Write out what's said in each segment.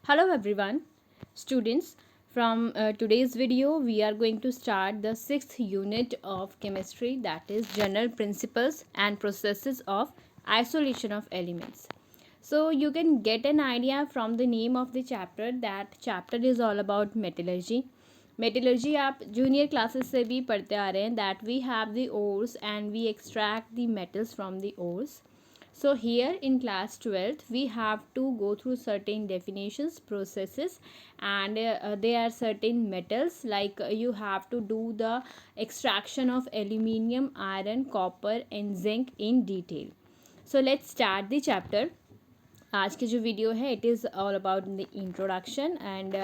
Hello everyone, students. From today's video, we are going to start the sixth unit of chemistry, that is general principles and processes of isolation of elements. So you can get an idea from the name of the chapter that chapter is all about metallurgy. Metallurgy आप junior classes से भी पढ़ते आ रहे हैं that we have the ores and we extract the metals from the ores. So here in class 12th we have to go through certain definitions, processes, and there are certain metals like you have to do the extraction of aluminium, iron, copper and zinc in detail. So let's start the chapter. आज की जो video है it is all about the introduction and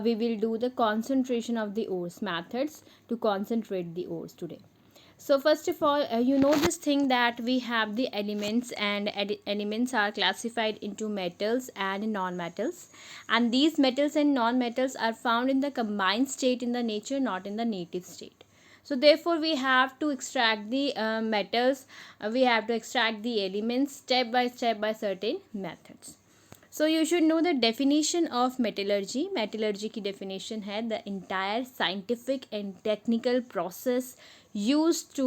we will do the concentration of the ores methods to concentrate the ores today. So first of all, you know this thing that we have the elements, and elements are classified into metals and non-metals, and these metals and non-metals are found in the combined state in the nature, not in the native state. So therefore we have to extract the metals, we have to extract the elements step by certain methods. So you should know the definition of metallurgy. Metallurgy की definition है the entire scientific and technical process used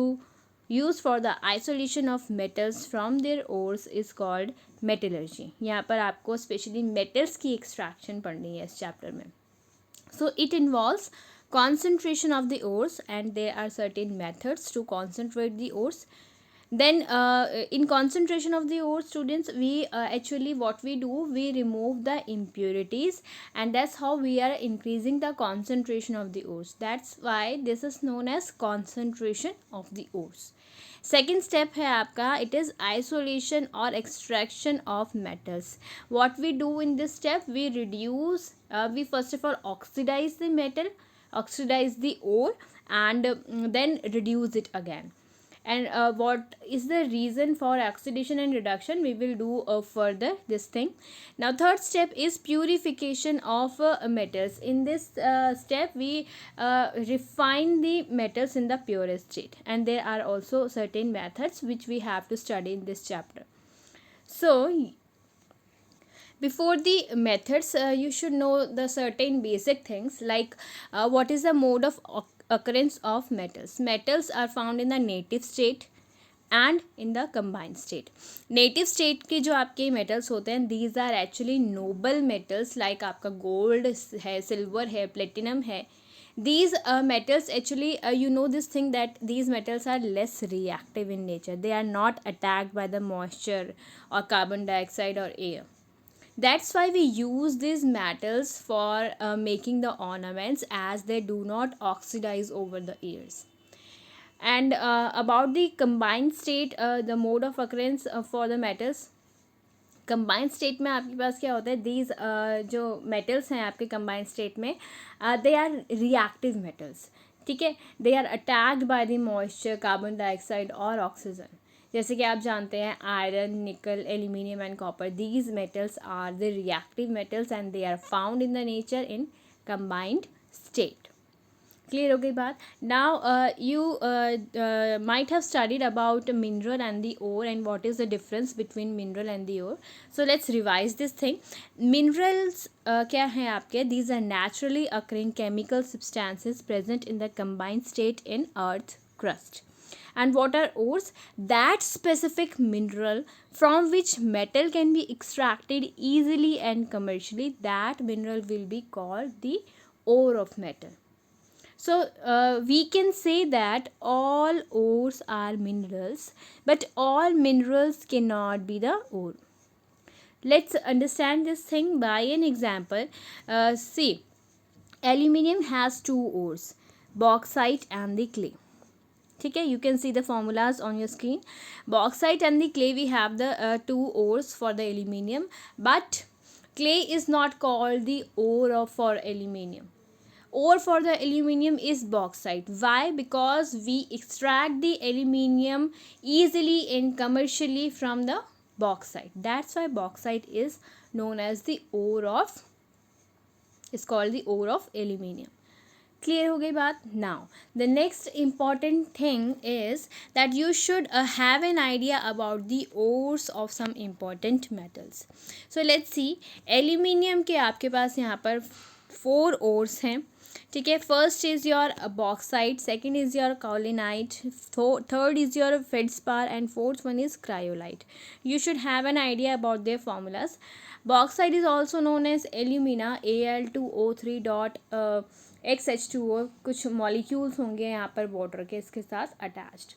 for the isolation of metals from their ores is called metallurgy. यहाँ पर आपको specially metals की extraction पढ़नी है इस chapter में. So it involves concentration of the ores, and there are certain methods to concentrate the ores. Then in concentration of the ore, students, we actually what we do, we remove the impurities, and that's how we are increasing the concentration of the ores. That's why this is known as concentration of the ores. Second step है आपका, it is isolation or extraction of metals. What we do in this step, we reduce, we first of all oxidize the metal, oxidize the ore, and then reduce it again. And what is the reason for oxidation and reduction, we will do further this thing. Now third step is purification of metals. In this step we refine the metals in the purest state, and there are also certain methods which we have to study in this chapter. So before the methods, you should know the certain basic things like what is the mode of occurrence of metals. Metals are found in the native state and in the combined state. Native state के जो आपके metals होते हैं, these are actually noble metals like आपका gold है, silver है, platinum है. These metals actually, you know this thing that these metals are less reactive in nature. They are not attacked by the moisture or carbon dioxide or air. That's why we use these metals for making the ornaments, as they do not oxidize over the years. And about the combined state, the mode of occurrence for the metals, combined state में आपके पास क्या होता है, these जो metals हैं आपके combined state में, they are reactive metals. ठीक है, they are attacked by the moisture, carbon dioxide और ऑक्सीजन. जैसे कि आप जानते हैं iron, nickel, aluminium and copper, these metals are the reactive metals and they are found in the nature in combined state. Clear हो गई बात. Now you might have studied about mineral and the ore and what is the difference between mineral and the ore. So let's revise this thing. Minerals क्या हैं आपके, these are naturally occurring chemical substances present in the combined state in earth crust. And what are ores? That specific mineral from which metal can be extracted easily and commercially. That mineral will be called the ore of metal. So we can say that all ores are minerals, but all minerals cannot be the ore. Let's understand this thing by an example. See, aluminium has two ores, bauxite and the clay. ठीक है, you can see the formulas on your screen. Bauxite and the clay, we have the two ores for the aluminium, but clay is not called the ore for aluminium. Ore for the aluminium is bauxite. Why? Because we extract the aluminium easily and commercially from the bauxite. That's why bauxite is known as the ore of, is called the ore of aluminium. Clear हो गई बात. Now the next important thing is that you should have an idea about the ores of some important metals. So let's see. Aluminium के आपके पास यहाँ पर 4 ores हैं. ठीक है. First is your bauxite, second is your kaolinite, third is your feldspar and fourth one is cryolite. You should have an idea about their formulas. Bauxite is also known as alumina, Al2O3 dot XH2O. कुछ molecules होंगे यहाँ पर water के इसके साथ attached.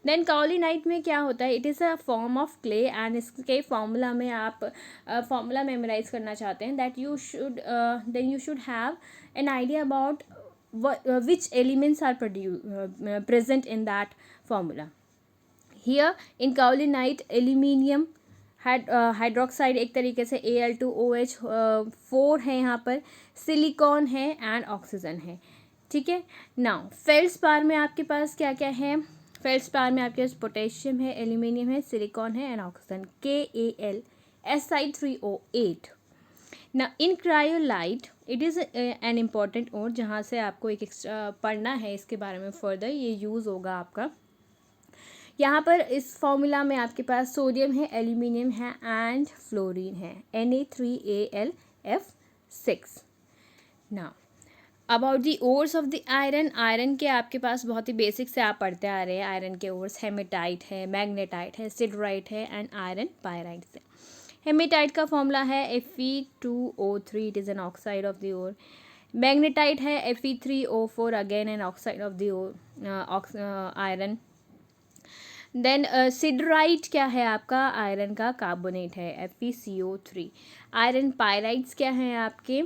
Then kaolinite में क्या होता है, it is a form of clay and इसके फॉर्मूला में आप फॉर्मूला मेमोराइज करना चाहते हैं that you should then you should have an idea about which elements are present in that formula. Here in kaolinite aluminium hydroxide एक तरीके से Al2OH 4 है यहाँ पर, सिलिकॉन है एंड ऑक्सीजन है. ठीक है. नाउ फेल्डस्पार में आपके पास क्या क्या है. फेल्डस्पार में आपके पास पोटेशियम है, एल्यूमिनियम है, सिलिकॉन है एंड ऑक्सीजन, KalSi3O8. ना in cryolite it is an important और जहाँ से आपको एक एक्स्ट्रा पढ़ना है इसके बारे में फर्दर, ये यूज़ होगा आपका. यहाँ पर इस फॉर्मूला में आपके पास सोडियम है, एल्यूमिनियम है एंड फ्लोरीन है, Na3Al(F)6. Now about the ores of the iron. Iron के आपके पास बहुत ही बेसिक से आप पढ़ते आ रहे हैं. आयरन के ओर्स हेमेटाइट है, मैग्नेटाइट है, सिडराइट है एंड आयरन पायराइट है. हेमेटाइट का फॉर्मूला है Fe2O3, it is an oxide of the ore. Magnetite है Fe3O4, again an oxide of the ore iron. Then siderite क्या है आपका, आयरन का कार्बोनेट है, FeCO3. आयरन पायराइट्स क्या हैं आपके,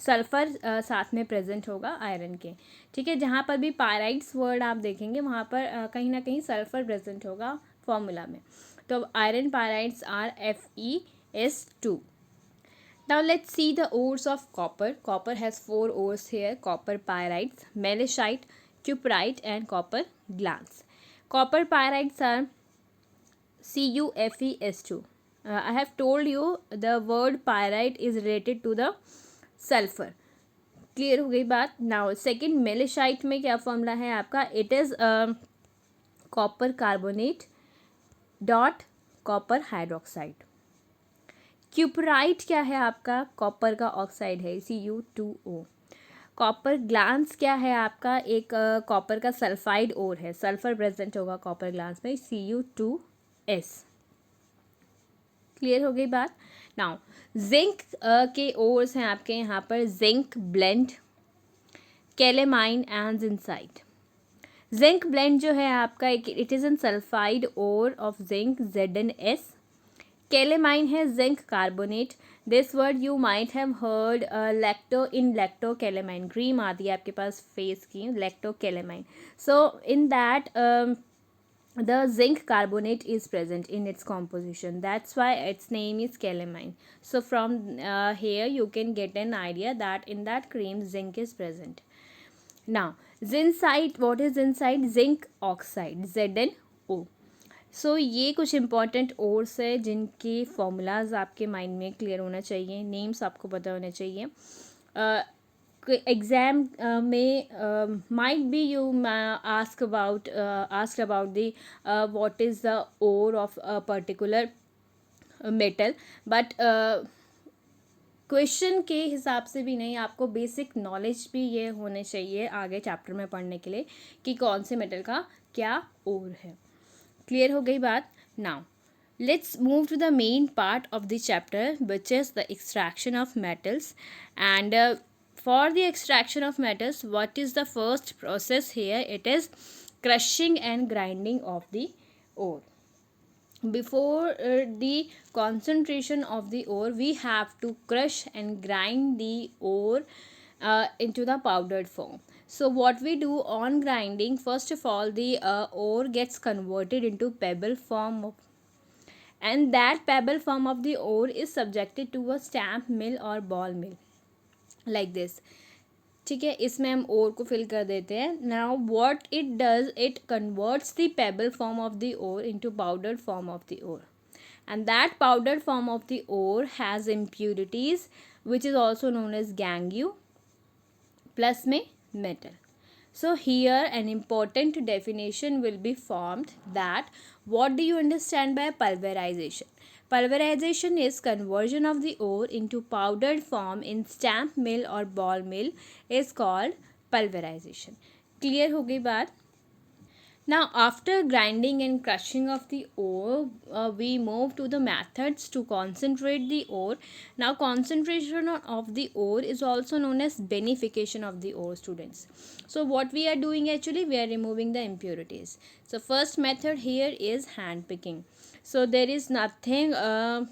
सल्फ़र साथ में प्रेजेंट होगा आयरन के. ठीक है. जहाँ पर भी पायराइट्स वर्ड आप देखेंगे वहाँ पर कहीं ना कहीं सल्फ़र प्रेजेंट होगा फॉर्मूला में. तो iron pyrites are FeS2. Now let's see the ores of copper. Copper has 4 ores here: copper pyrites, malachite, cuprite and copper glans. Copper pyrites are CuFeS2. I have told you the word pyrite is related to the sulfur. Clear हो गई बात. Now second मेलेशाइट में क्या formula है आपका, it is copper carbonate dot copper hydroxide. Cuprite क्या है आपका, कॉपर का ऑक्साइड है, Cu2O. कॉपर ग्लांस क्या है आपका, एक कॉपर का सल्फाइड ओर है, सल्फर प्रेजेंट होगा कॉपर ग्लांस में, Cu2S. क्लियर हो गई बात. नाउ जिंक के ओर्स हैं आपके यहाँ पर, zinc blende, calamine and zincite. Zinc blende जो है आपका, it is an sulphide ore of zinc, ZnS. Calamine है zinc carbonate. This word you might have heard lacto calamine. Cream आती है आपके पास फेस की, lacto calamine. So in that the zinc carbonate is present in its composition. That's why its name is calamine. So from here you can get an idea that in that cream zinc is present. Now zincite, what is zincite? Zinc oxide, ZnO. सो ये कुछ important ores है जिनके formulas आपके mind में clear होना चाहिए, names आपको पता होने चाहिए. एग्ज़ाम में might be you ask about the what is the ore of a particular metal, but question के हिसाब से भी नहीं, आपको बेसिक नॉलेज भी ये होने चाहिए आगे चैप्टर में पढ़ने के लिए कि कौन से मेटल का क्या ओर है. क्लियर हो गई बात. Now let's move to the main part of the chapter which is the extraction of metals. And for the extraction of metals, what is the first process here? It is crushing and grinding of the ore. Before the concentration of the ore, we have to crush and grind the ore into the powdered form. So what we do on grinding, first of all the ore gets converted into pebble form and that pebble form of the ore is subjected to a stamp mill or ball mill like this. ठीक है. इसमें हम ओर को fill कर देते हैं. Now what it does, it converts the pebble form of the ore into powdered form of the ore and that powdered form of the ore has impurities which is also known as gangue, plus में metal. So here an important definition will be formed, that what do you understand by pulverization? Pulverization is conversion of the ore into powdered form in stamp mill or ball mill is called pulverization. Clear हो गई बात? Now, after grinding and crushing of the ore, we move to the methods to concentrate the ore. Now, concentration of the ore is also known as beneficiation of the ore, students. So, what we are doing actually, we are removing the impurities. So, first method here is hand picking. So, there is nothing um,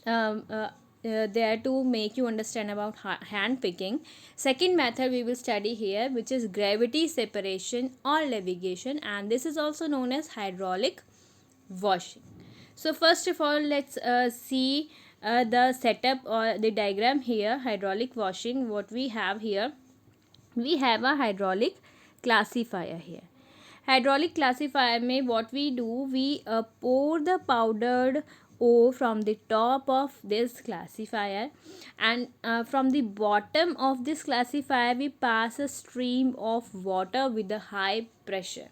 uh, there to make you understand about hand picking. Second method we will study here, which is gravity separation or levitation, and this is also known as hydraulic washing. So first of all, let's see the setup or the diagram here. Hydraulic washing, what we have here, we have a hydraulic classifier here. Hydraulic classifier में what we do, we pour the powdered ore from the top of this classifier, and from the bottom of this classifier we pass a stream of water with a high pressure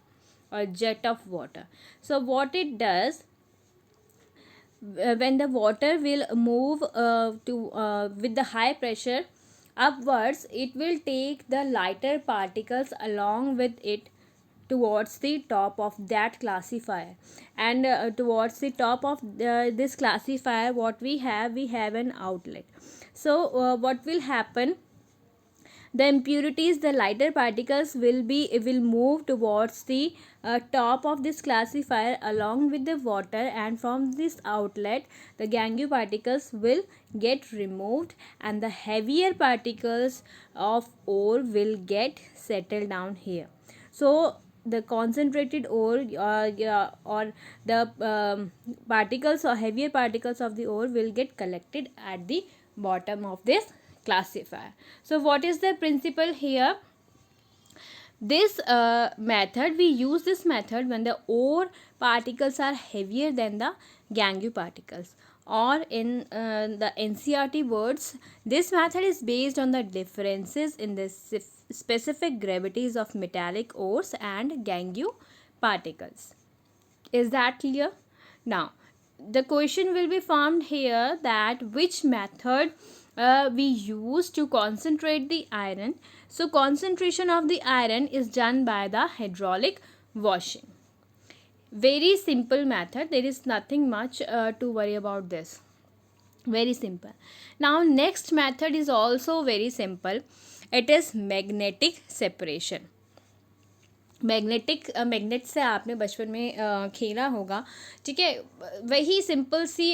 or jet of water. So what it does, when the water will move to with the high pressure upwards, it will take the lighter particles along with it towards the top of that classifier, and towards the top of this classifier what we have an outlet. So what will happen, the impurities, the lighter particles will move towards the top of this classifier along with the water, and from this outlet the gangue particles will get removed, and the heavier particles of ore will get settled down here. So the concentrated ore or the particles or heavier particles of the ore will get collected at the bottom of this classifier. So what is the principle here? This method, we use this method when the ore particles are heavier than the gangue particles, or in the NCERT words, this method is based on the differences in the specific gravities of metallic ores and gangue particles. Is that clear? Now the question will be formed here, that which method we use to concentrate the iron. So concentration of the iron is done by the hydraulic washing. Very simple method, there is nothing much to worry about this. Very simple. Now next method is also very simple. It is magnetic separation. Magnet से आपने बचपन में खेला होगा, ठीक है. वही simple सी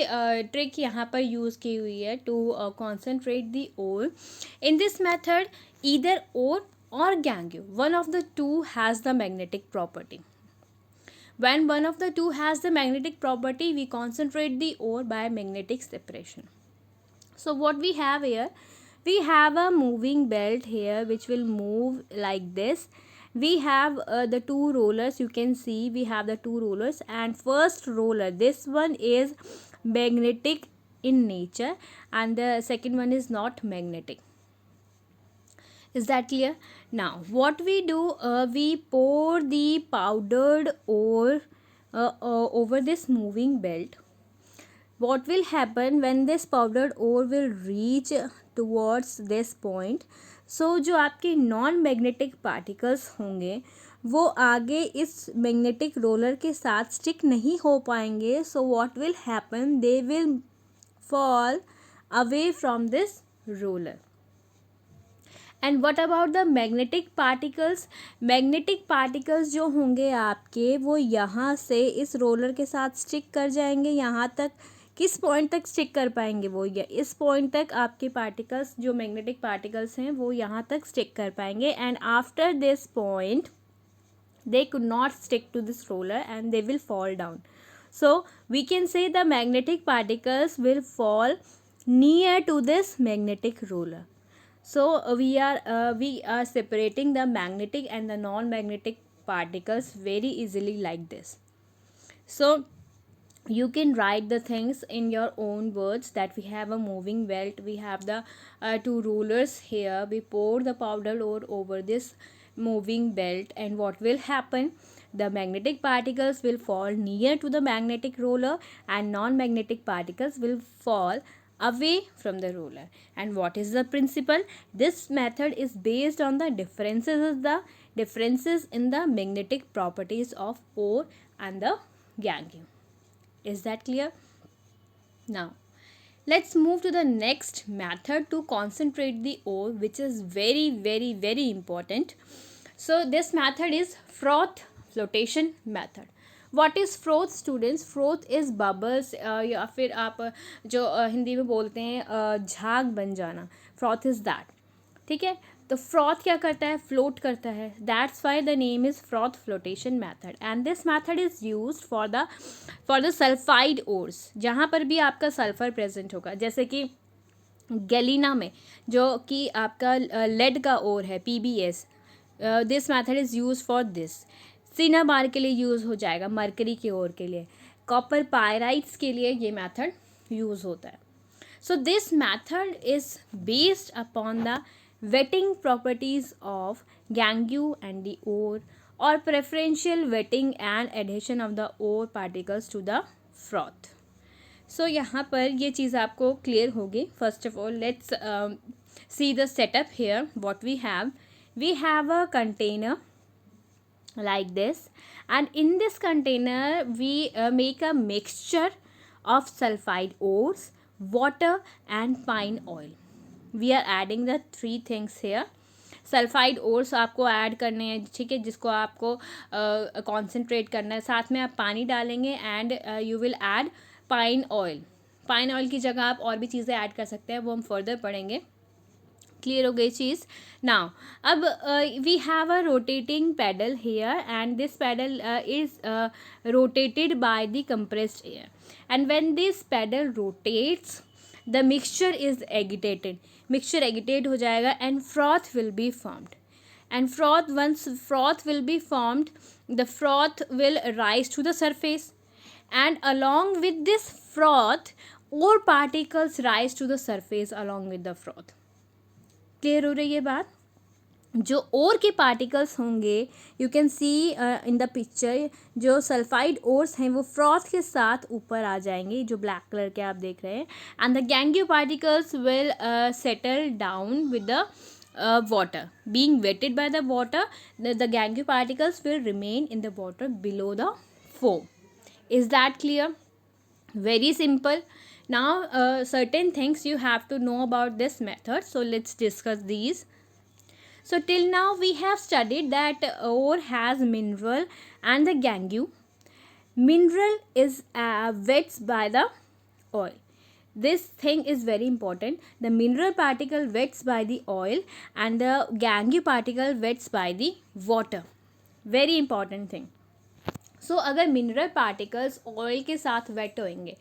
trick यहाँ पर यूज़ की हुई है to concentrate the ore. In this method either ore और gangue, one of the two has the magnetic property. When one of the two has the magnetic property, we concentrate the ore by magnetic separation. So what we have here, we have a moving belt here which will move like this. We have the two rollers, you can see we have the two rollers, and first roller, this one is magnetic in nature and the second one is not magnetic. Is that clear? Now what we do, we pour the powdered ore over this moving belt. What will happen when this powdered ore will reach towards this point, सो जो आपके non magnetic particles होंगे वो आगे इस magnetic roller के साथ stick नहीं हो पाएंगे. So what will happen, they will fall away from this roller. And what about the magnetic particles, magnetic particles जो होंगे आपके वो यहाँ से इस रोलर के साथ स्टिक कर जाएंगे. यहाँ तक किस पॉइंट तक स्टिक कर पाएंगे, वो या इस पॉइंट तक आपके पार्टिकल्स जो मैग्नेटिक पार्टिकल्स हैं वो यहाँ तक स्टिक कर पाएंगे. And after this point they could not stick to this roller and they will fall down. So we can say the magnetic particles will fall near to this magnetic roller. So we are separating the magnetic and the non-magnetic particles very easily like this. So you can write the things in your own words, that we have a moving belt, we have the two rulers here, we pour the powdered ore over this moving belt, and what will happen, the magnetic particles will fall near to the magnetic roller and non-magnetic particles will fall away from the roller. And what is the principle? This method is based on the differences in the magnetic properties of ore and the gangue. Is that clear? Now, let's move to the next method to concentrate the ore, which is very, very, very important. So, this method is froth flotation method. What is froth, students? Froth is bubbles या फिर आप जो हिंदी में बोलते हैं झाग बन जाना, froth is that. ठीक है, तो फ्रॉथ क्या करता है, फ्लोट करता है, that's why the name is froth flotation method. And this method is use for the sulphide ores, जहाँ पर भी आपका सल्फर प्रेजेंट होगा, जैसे कि गैलीना में जो कि आपका लेड का ओर है PbS, this method is use for this. Cinnabar के लिए यूज़ हो जाएगा, मरकरी के ओर के लिए, कॉपर पायराइट्स के लिए ये मैथड यूज़ होता है. So this method is based upon the wetting properties of gangue and the ore, or preferential wetting and adhesion of the ore particles to the froth. So यहाँ पर ये चीज़ आपको clear होगी. First of all, let's see the setup here. What we have a container like this, and in this container we make a mixture of sulfide ores, water and pine oil. We are adding the 3 things here. Sulphide ores आपको add करने हैं, ठीक है, जिसको आपको concentrate करना है. साथ में आप पानी डालेंगे and you will add pine oil. Pine oil की जगह आप और भी चीज़ें ऐड कर सकते हैं, वो हम फर्दर पढ़ेंगे. क्लियर हो गई चीज़. नाउ अब we have a rotating paddle here, and this paddle is rotated by the compressed air, and when this paddle rotates the mixture is agitated. Mixture agitate हो जाएगा and froth will be formed. And once froth will be formed, the froth will rise to the surface, and along with this froth, ore particles rise to the surface along with the froth. Clear हो रही है बात? जो ओर के particles होंगे, you can see in the picture, जो sulphide ores हैं वो फ्रॉथ के साथ ऊपर आ जाएंगे, जो ब्लैक कलर के आप देख रहे हैं. And the गैंग्यू particles will settle down with the water. Being wetted by the water, the gangue particles will remain in the water below the foam. Is that clear? Very simple. Now certain things you have to know about this method, so let's discuss these. So till now we have studied that ore has mineral and the gangue. Mineral is wets by the oil. This thing is very important. The mineral particle wets by the oil and the gangue particle wets by the water. Very important thing. सो अगर mineral particles oil के साथ wait होंगे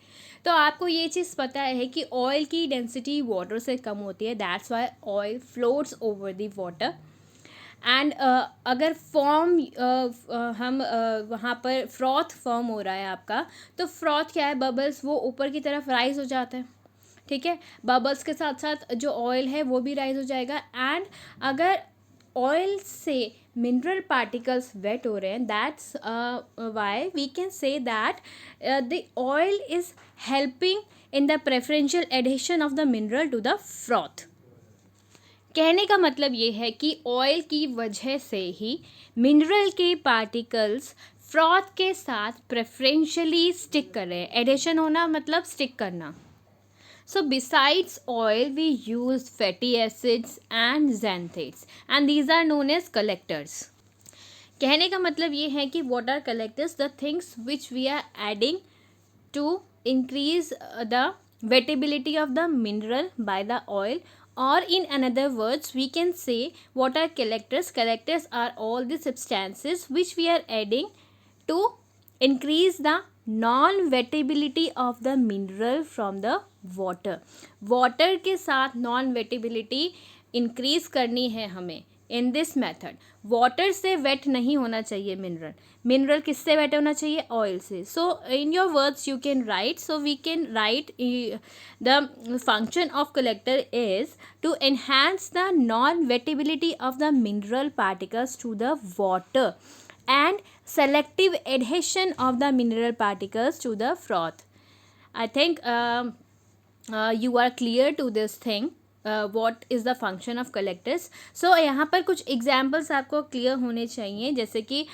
तो आपको ये चीज़ पता है कि ऑयल की डेंसिटी वाटर से कम होती है, that's why oil floats over the water. And अगर फॉर्म हम वहाँ पर फ्रॉथ फॉर्म हो रहा है आपका, तो फ्रॉथ क्या है, बबल्स वो ऊपर की तरफ राइज हो जाते हैं. ठीक है, बबल्स के साथ साथ जो ऑयल है वो भी राइज हो जाएगा. एंड अगर ऑयल से मिनरल पार्टिकल्स वेट हो रहे हैं, that's why we can say that the oil is helping in the preferential addition of the mineral to the froth. कहने का मतलब ये है कि ऑयल की वजह से ही मिनरल के पार्टिकल्स फ्रॉथ के साथ प्रेफरेंशियली स्टिक कर रहे हैं. एडिशन होना मतलब स्टिक करना. So besides oil, we use fatty acids and xanthates, and these are known as collectors. कहने का मतलब ये है कि what are collectors? The things which we are adding to increase the wettability of the mineral by the oil, or in another words we can say what are collectors. Collectors are all the substances which we are adding to increase the non-wettability of the mineral from the water. Water के साथ non wettability increase करनी है हमें इन this method. Water से wait नहीं होना चाहिए mineral. Mineral किससे वेट होना चाहिए? ऑयल से. So in your words you can write, so we can write the function of collector is to enhance the non-wettability of the mineral particles to the water and selective adhesion of the mineral particles to the froth. I think you are clear to this thing. What is the function of collectors? So यहाँ पर कुछ examples आपको clear होने चाहिए, जैसे कि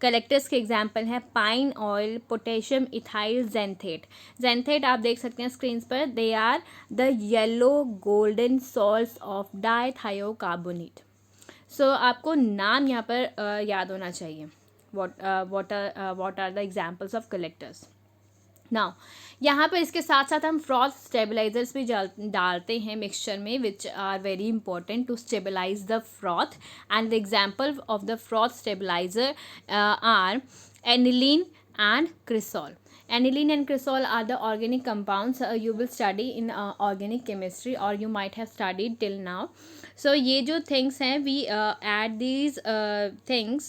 collectors के example हैं pine oil, potassium ethyl xanthate. Xanthate आप देख सकते हैं स्क्रीन पर. They are the yellow golden salts of dithiocarbonate. So आपको नाम यहाँ पर याद होना चाहिए. what are the examples of collectors. Now यहाँ पर इसके साथ साथ हम फ्रॉथ स्टेबलाइजर्स भी डालते हैं मिक्सचर में, which are very important to stabilise the froth. And the example of the froth stabiliser are aniline and cresol. Aniline and cresol are the organic compounds you will study in organic chemistry, or you might have studied till now. So ये जो things हैं, we add these things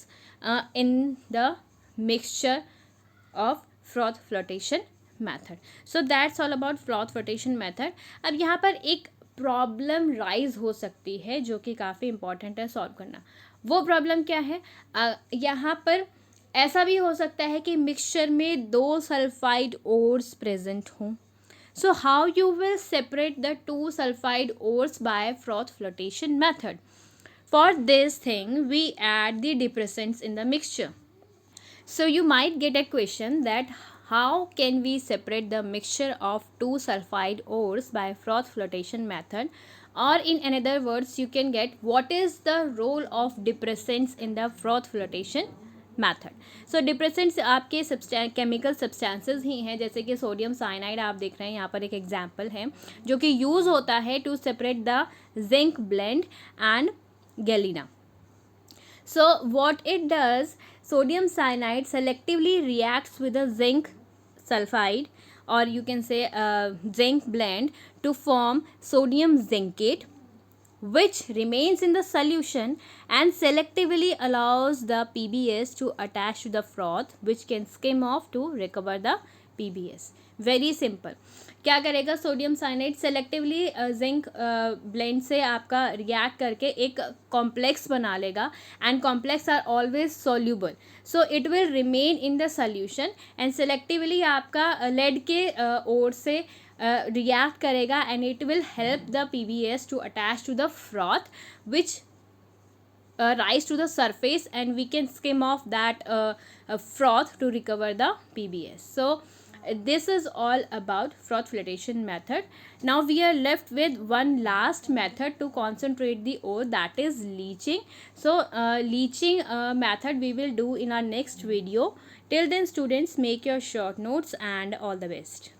in the mixture of froth flotation method. So that's all about froth flotation method. अब यहाँ पर एक problem rise हो सकती है जो कि काफ़ी इंपॉर्टेंट है सॉल्व करना. वो प्रॉब्लम क्या है? यहाँ पर ऐसा भी हो सकता है कि मिक्सचर में 2 सल्फाइड ओर्स प्रेजेंट हों. So how you will separate the 2 sulphide ores by froth flotation method? For this thing we add the depressants in the mixture. So you might get a question that how can we separate the mixture of 2 sulfide ores by froth flotation method, or in another words you can get what is the role of depressants in the froth flotation method. So depressants आपके chemical substances ही हैं, जैसे कि sodium cyanide आप देख रहे हैं यहाँ पर एक एग्जाम्पल है जो कि यूज़ होता है to separate the zinc blende and galena. So what it does, sodium cyanide selectively reacts with a zinc sulfide, or you can say zinc blend, to form sodium zincate, which remains in the solution and selectively allows the PBS to attach to the froth, which can skim off to recover the PBS. Very simple. क्या करेगा sodium cyanide? Selectively zinc blende से आपका react करके एक complex बना लेगा, and complex are always soluble, so it will remain in the solution, and selectively आपका lead के ओर से रिएक्ट करेगा, and it will help the PBS to attach to the froth which rise to the surface, and we can skim off that froth to recover the PBS. So this is all about froth flotation method. Now we are left with one last method to concentrate the ore, that is leaching. So leaching method we will do in our next video. Till then students, make your short notes and all the best.